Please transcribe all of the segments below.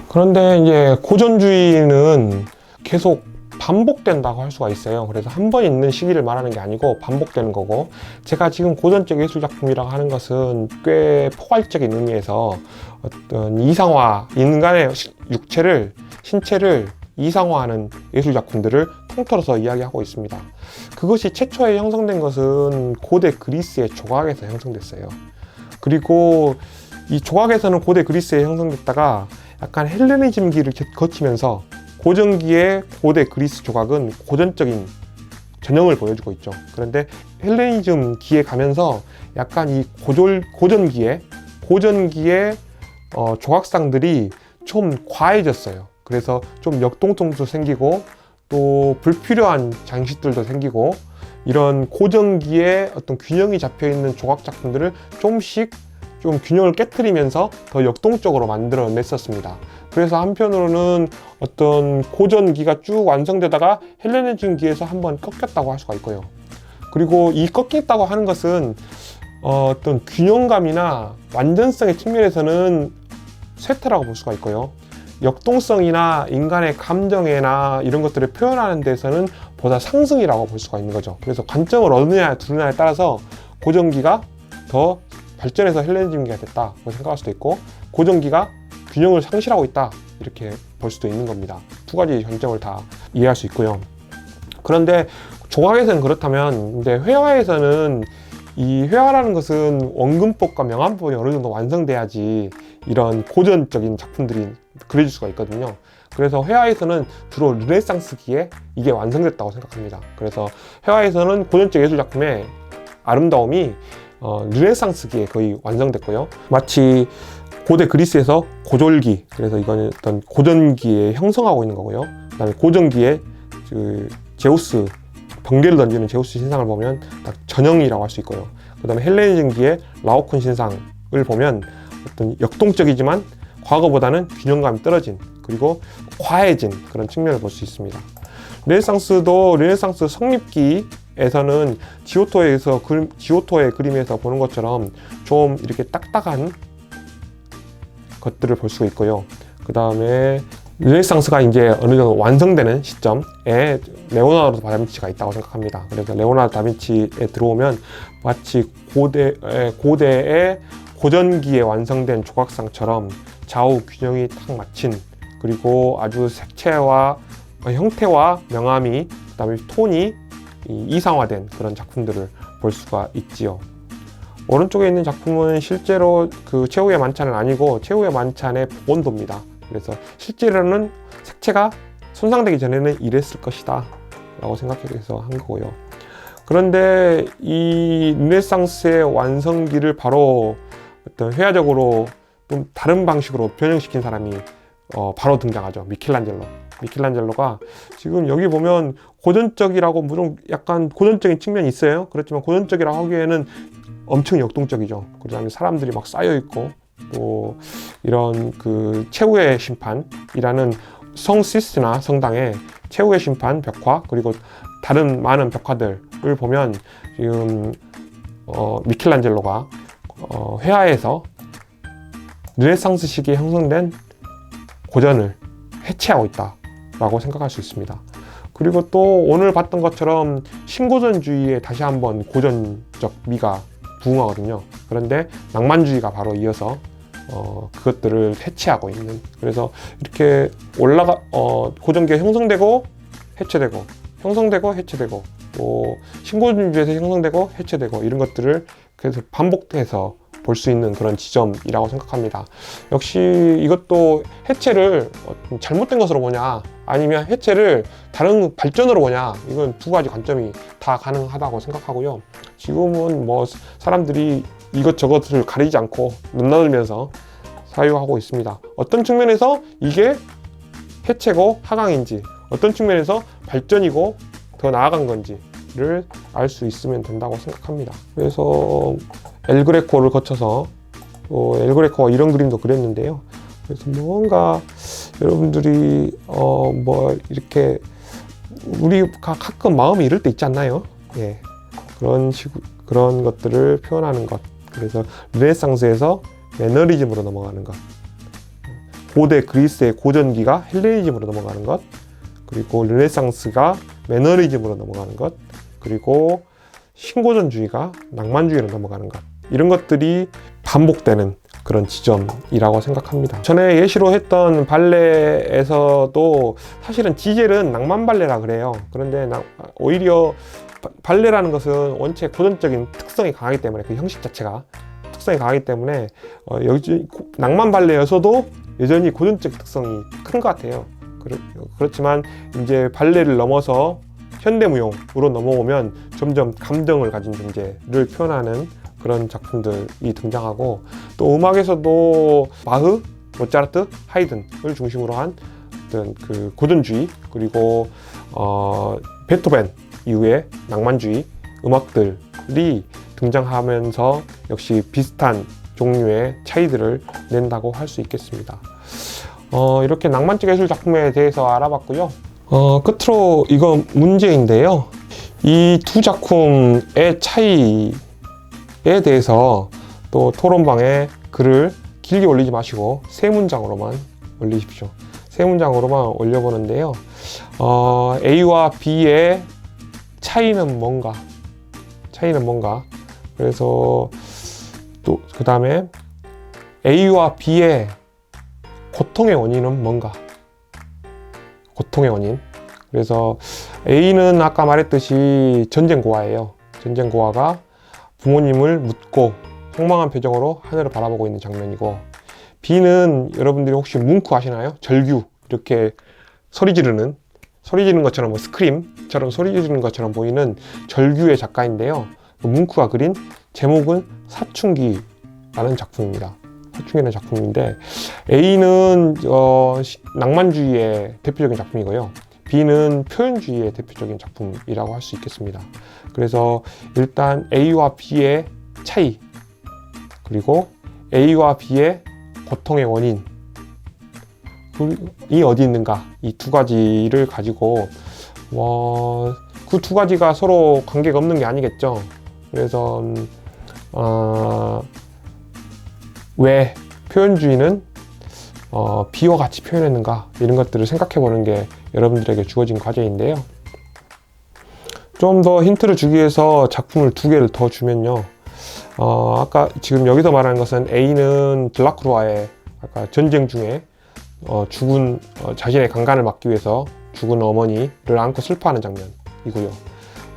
그런데 이제 고전주의는 계속 반복된다고 할 수가 있어요. 그래서 한 번 있는 시기를 말하는 게 아니고 반복되는 거고, 제가 지금 고전적 예술작품이라고 하는 것은 꽤 포괄적인 의미에서 어떤 이상화, 인간의 육체를, 신체를 이상화하는 예술작품들을 통틀어서 이야기하고 있습니다. 그것이 최초에 형성된 것은 고대 그리스의 조각에서 형성됐어요. 그리고 이 조각에서는 고대 그리스에 형성됐다가 약간 헬레니즘기를 거치면서 고전기의 고대 그리스 조각은 고전적인 전형을 보여주고 있죠. 그런데 헬레니즘기에 가면서 약간 이 고전기의 조각상들이 좀 과해졌어요. 그래서 좀 역동성도 생기고 또 불필요한 장식들도 생기고, 이런 고전기의 어떤 균형이 잡혀 있는 조각 작품들을 조금씩 좀 균형을 깨트리면서 더 역동적으로 만들어 냈었습니다. 그래서 한편으로는 어떤 고전기가 쭉 완성되다가 헬레니즘기에서 한번 꺾였다고 할 수가 있고요. 그리고 이 꺾였다고 하는 것은 어떤 균형감이나 완전성의 측면에서는 쇠퇴라고 볼 수가 있고요. 역동성이나 인간의 감정이나 이런 것들을 표현하는 데서는 보다 상승이라고 볼 수가 있는 거죠. 그래서 관점을 어느냐 두느냐에 따라서 고전기가 더 발전해서 헬레니즘기가 됐다고 생각할 수도 있고, 고전기가 균형을 상실하고 있다 이렇게 볼 수도 있는 겁니다. 두 가지 관점을 다 이해할 수 있고요. 그런데 조각에서는 그렇다면, 근데 회화에서는 이 회화라는 것은 원근법과 명암법이 어느 정도 완성돼야지 이런 고전적인 작품들이 그려질 수가 있거든요. 그래서 회화에서는 주로 르네상스기에 이게 완성됐다고 생각합니다. 그래서 회화에서는 고전적 예술 작품의 아름다움이 르네상스기에 거의 완성됐고요. 마치 고대 그리스에서 고졸기, 그래서 이거는 어떤 고전기에 형성하고 있는 거고요. 그 다음에 고전기에 그 제우스, 번개를 던지는 제우스 신상을 보면 딱 전형이라고 할 수 있고요. 그 다음에 헬레니즘기의 라오콘 신상을 보면 어떤 역동적이지만 과거보다는 균형감이 떨어진, 그리고 과해진 그런 측면을 볼 수 있습니다. 르네상스 성립기에서는 지오토의 그림에서 보는 것처럼 좀 이렇게 딱딱한 것들을 볼 수가 있고요. 그 다음에 르네상스가 이제 어느 정도 완성되는 시점에 레오나르도 다빈치가 있다고 생각합니다. 그래서 레오나르도 다빈치에 들어오면 마치 고대의 고전기에 완성된 조각상처럼 좌우 균형이 딱 맞춘, 그리고 아주 색채와 형태와 명암이, 그 다음에 톤이 이상화된 그런 작품들을 볼 수가 있지요. 오른쪽에 있는 작품은 실제로 그 최후의 만찬은 아니고 최후의 만찬의 복원도입니다. 그래서 실제로는 색채가 손상되기 전에는 이랬을 것이다 라고 생각해서 한 거고요. 그런데 이 르네상스의 완성기를 바로 어떤 회화적으로 좀 다른 방식으로 변형시킨 사람이 바로 등장하죠. 미켈란젤로가 지금 여기 보면 고전적이라고, 물론 약간 고전적인 측면이 있어요. 그렇지만 고전적이라고 하기에는 엄청 역동적이죠. 그 다음에 사람들이 막 쌓여있고, 또 이런 그 최후의 심판이라는 성 시스티나 성당의 최후의 심판 벽화, 그리고 다른 많은 벽화들을 보면 지금 미켈란젤로가 회화에서 르네상스 시기에 형성된 고전을 해체하고 있다라고 생각할 수 있습니다. 그리고 또 오늘 봤던 것처럼 신고전주의에 다시 한번 고전적 미가 부흥하거든요. 그런데 낭만주의가 바로 이어서 그것들을 해체하고 있는, 그래서 이렇게 고전기가 형성되고 해체되고, 형성되고 해체되고, 또 신고전주의에서 형성되고 해체되고, 이런 것들을 그래서 반복해서 볼 수 있는 그런 지점이라고 생각합니다. 역시 이것도 해체를 잘못된 것으로 보냐, 아니면 해체를 다른 발전으로 보냐, 이건 두 가지 관점이 다 가능하다고 생각하고요. 지금은 뭐 사람들이 이것저것을 가리지 않고 넘나들면서 사유하고 있습니다. 어떤 측면에서 이게 해체고 하강인지, 어떤 측면에서 발전이고 더 나아간 건지를 알 수 있으면 된다고 생각합니다. 그래서 엘그레코를 거쳐서 엘그레코가 이런 그림도 그렸는데요. 그래서 뭔가 여러분들이 뭐 이렇게 우리가 가끔 마음이 이럴 때 있지 않나요? 예, 그런 것들을 표현하는 것. 그래서 르네상스에서 매너리즘으로 넘어가는 것. 고대 그리스의 고전기가 헬레니즘으로 넘어가는 것, 그리고 르네상스가 매너리즘으로 넘어가는 것, 그리고 신고전주의가 낭만주의로 넘어가는 것, 이런 것들이 반복되는 그런 지점이라고 생각합니다. 전에 예시로 했던 발레에서도 사실은 지젤은 낭만 발레라 그래요. 그런데 오히려 발레라는 것은 원체 고전적인 특성이 강하기 때문에, 그 형식 자체가 특성이 강하기 때문에 여기 낭만 발레여서도 여전히 고전적 특성이 큰 것 같아요. 그렇지만 이제 발레를 넘어서 현대무용으로 넘어오면 점점 감정을 가진 존재를 표현하는 그런 작품들이 등장하고, 또 음악에서도 바흐, 모차르트, 하이든을 중심으로 한 어떤 그 고전주의, 그리고 베토벤 이후의 낭만주의 음악들이 등장하면서 역시 비슷한 종류의 차이들을 낸다고 할 수 있겠습니다. 이렇게 낭만적 예술 작품에 대해서 알아봤고요. 끝으로 이거 문제인데요. 이 두 작품의 차이에 대해서 또 토론방에 글을 길게 올리지 마시고 세 문장으로만 올리십시오. 세 문장으로만 올려보는데요. A와 B의 차이는 뭔가? 그래서 또 그 다음에 A와 B의 고통의 원인은 뭔가? 고통의 원인. 그래서 A는 아까 말했듯이 전쟁고아예요. 전쟁고아가 부모님을 묻고 황망한 표정으로 하늘을 바라보고 있는 장면이고, B는 여러분들이 혹시 뭉크 아시나요? 절규, 이렇게 소리 지르는 것처럼, 뭐 스크림처럼 소리 지르는 것처럼 보이는 절규의 작가인데요. 뭉크가 그린 제목은 사춘기라는 작품입니다. 사춘기라는 작품인데, A는 낭만주의의 대표적인 작품이고요. B는 표현주의의 대표적인 작품이라고 할 수 있겠습니다. 그래서 일단 A와 B의 차이, 그리고 A와 B의 고통의 원인이 어디 있는가, 이 두 가지를 가지고 그 두 가지가 서로 관계가 없는 게 아니겠죠. 그래서 왜 표현주의는 B와 같이 표현했는가, 이런 것들을 생각해 보는 게 여러분들에게 주어진 과제인데요. 좀 더 힌트를 주기 위해서 작품을 두 개를 더 주면요. 아까 지금 여기서 말하는 것은 A는 블라크루아의 아까 전쟁 중에 죽은 자신의 강간을 막기 위해서 죽은 어머니를 안고 슬퍼하는 장면이고요.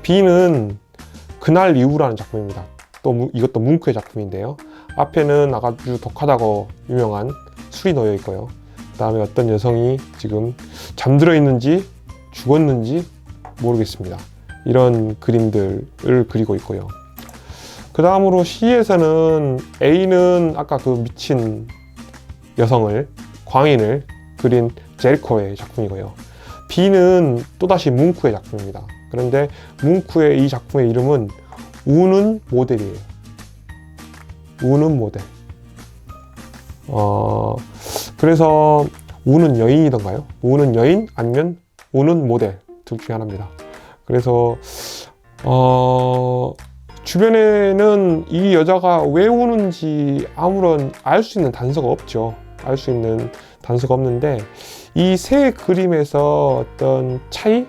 B는 그날 이후라는 작품입니다. 또 이것도 뭉크의 작품인데요. 앞에는 아주 독하다고 유명한 술이 놓여 있고요. 그 다음에 어떤 여성이 지금 잠들어 있는지 죽었는지 모르겠습니다. 이런 그림들을 그리고 있고요. 그 다음으로 C에서는 A는 아까 그 미친 여성을, 광인을 그린 제리코의 작품이고요. B는 또다시 뭉크의 작품입니다. 그런데 뭉크의 이 작품의 이름은 우는 모델이에요. 우는 모델. 그래서 우는 여인이던가요? 우는 여인 아니면 우는 모델, 둘 중에 하나입니다. 그래서 주변에는 이 여자가 왜 우는지 아무런 알 수 있는 단서가 없죠. 알 수 있는 단서가 없는데, 이 세 그림에서 어떤 차이,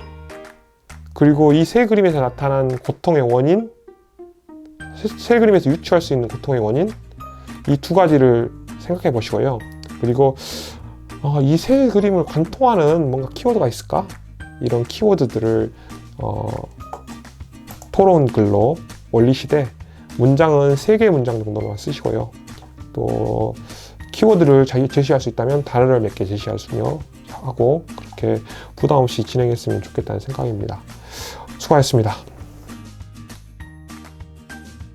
그리고 이 세 그림에서 나타난 고통의 원인, 세 그림에서 유추할 수 있는 고통의 원인, 이 두 가지를 생각해 보시고요. 그리고 이 세 그림을 관통하는 뭔가 키워드가 있을까? 이런 키워드들을 토론 글로 올리시되, 문장은 3개의 문장 정도만 쓰시고요. 또 키워드를 제시할 수 있다면 단어를 몇 개 제시할 수요 하고, 그렇게 부담 없이 진행했으면 좋겠다는 생각입니다. 수고하셨습니다.